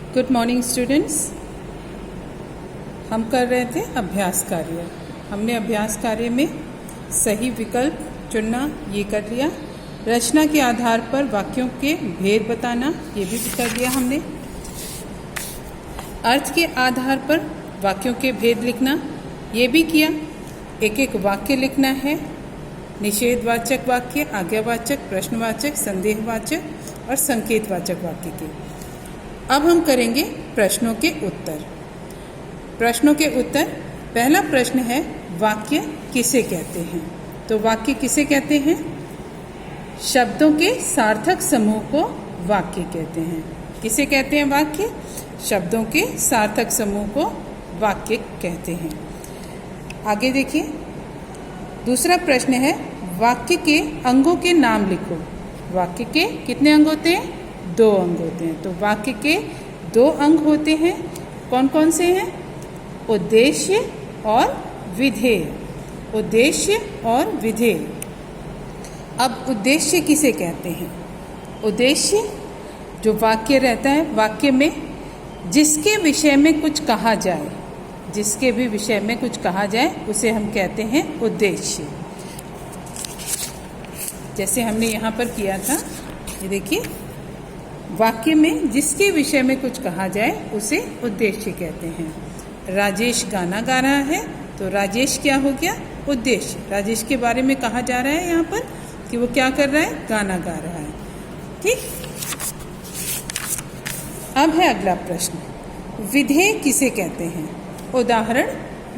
Good morning students. हम कर रहे थे अभ्यास कार्य। हमने अभ्यास कार्य में सही विकल्प चुनना ये कर लिया। रचना के आधार पर वाक्यों के भेद बताना ये भी कर लिया हमने। अर्थ के आधार पर वाक्यों के भेद लिखना ये भी किया। एक एक वाक्य लिखना है। निषेधवाचक वाक्य, आज्ञावाचक, प्रश्नवाचक, संदेहवाचक और संकेतवाचक वाक्य के। अब हम करेंगे प्रश्नों के उत्तर। प्रश्नों के उत्तर। पहला प्रश्न है वाक्य किसे कहते हैं। तो वाक्य किसे कहते हैं? शब्दों के सार्थक समूह को वाक्य कहते हैं। किसे कहते हैं वाक्य? शब्दों के सार्थक समूह को वाक्य कहते हैं। आगे देखिए, दूसरा प्रश्न है वाक्य के अंगों के नाम लिखो। वाक्य के कितने अंग होते हैं? 2 अंग होते हैं। तो वाक्य के 2 अंग होते हैं। कौन कौन से हैं? उद्देश्य और विधेय। उद्देश्य और विधेय। अब उद्देश्य किसे कहते हैं? उद्देश्य जो वाक्य रहता है, वाक्य में जिसके विषय में कुछ कहा जाए, जिसके भी विषय में कुछ कहा जाए उसे हम कहते हैं उद्देश्य। जैसे हमने यहाँ पर किया था, ये देखिए, वाक्य में जिसके विषय में कुछ कहा जाए उसे उद्देश्य कहते हैं। राजेश गाना गा रहा है, तो राजेश क्या हो गया? उद्देश्य। राजेश के बारे में कहा जा रहा है यहाँ पर कि वो क्या कर रहा है? गाना गा रहा है। ठीक। अब है अगला प्रश्न, विधेय किसे कहते हैं? उदाहरण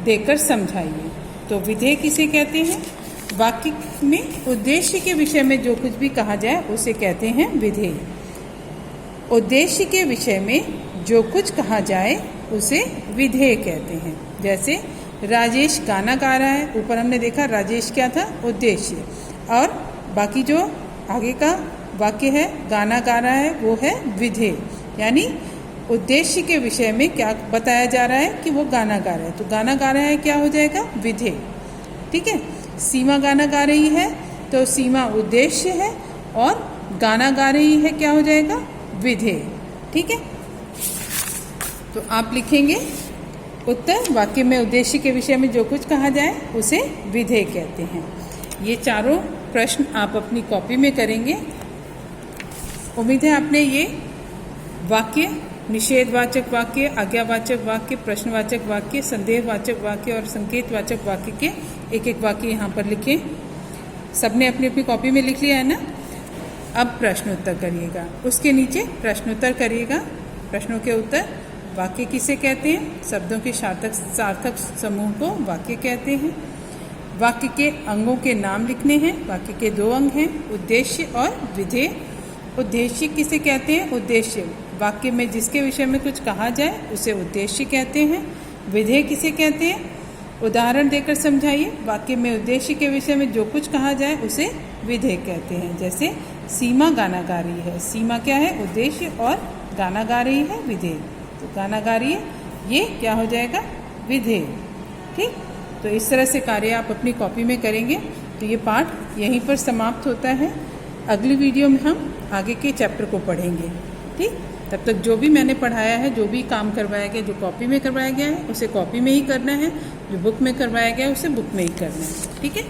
देकर समझाइए। तो विधेय किसे कहते हैं? वाक्य में उद्देश्य के विषय में जो कुछ भी कहा जाए उसे कहते हैं विधेय। उद्देश्य के विषय में जो कुछ कहा जाए उसे विधेय कहते हैं। जैसे राजेश गाना गा रहा है, ऊपर हमने देखा राजेश क्या था? उद्देश्य। और बाकी जो आगे का वाक्य है गाना गा रहा है वो है विधेय। यानी उद्देश्य के विषय में क्या बताया जा रहा है कि वो गाना गा रहा है, तो गाना गा रहा है क्या हो जाएगा? विधेय। ठीक है। सीमा गाना गा रही है, तो सीमा उद्देश्य है और गाना गा रही है क्या हो जाएगा? विधेय। ठीक है। तो आप लिखेंगे उत्तर, वाक्य में उद्देश्य के विषय में जो कुछ कहा जाए उसे विधेय कहते हैं। ये चारों प्रश्न आप अपनी कॉपी में करेंगे। उम्मीद है आपने ये वाक्य, निषेधवाचक वाक्य, आज्ञावाचक वाक्य, प्रश्नवाचक वाक्य, संदेहवाचक वाक्य और संकेतवाचक वाक्य के एक एक वाक्य यहाँ पर लिखे। सबने अपनी अपनी कॉपी में लिख लिया है ना? अब प्रश्न उत्तर करिएगा। उसके नीचे प्रश्नोत्तर करिएगा। प्रश्नों के उत्तर। वाक्य किसे कहते हैं? शब्दों के सार्थक समूह को वाक्य कहते हैं। वाक्य के अंगों के नाम लिखने हैं। वाक्य के 2 अंग हैं, उद्देश्य और विधेय। उद्देश्य किसे कहते हैं? उद्देश्य वाक्य में जिसके विषय में कुछ कहा जाए उसे उद्देश्य कहते हैं। विधेय किसे कहते हैं? उदाहरण देकर समझाइए। वाक्य में उद्देश्य के विषय में जो कुछ कहा जाए उसे विधेय कहते हैं। जैसे सीमा गाना गा रही है, सीमा क्या है? उद्देश्य, और गाना गा रही है विधेय। तो गाना गा रही है ये क्या हो जाएगा? विधेय। ठीक। तो इस तरह से कार्य आप अपनी कॉपी में करेंगे। तो ये पाठ यहीं पर समाप्त होता है। अगली वीडियो में हम आगे के चैप्टर को पढ़ेंगे। ठीक। तब तक जो भी मैंने पढ़ाया है, जो भी काम करवाया गया, जो कॉपी में करवाया गया है उसे कॉपी में ही करना है, जो बुक में करवाया गया है उसे बुक में ही करना है। ठीक है।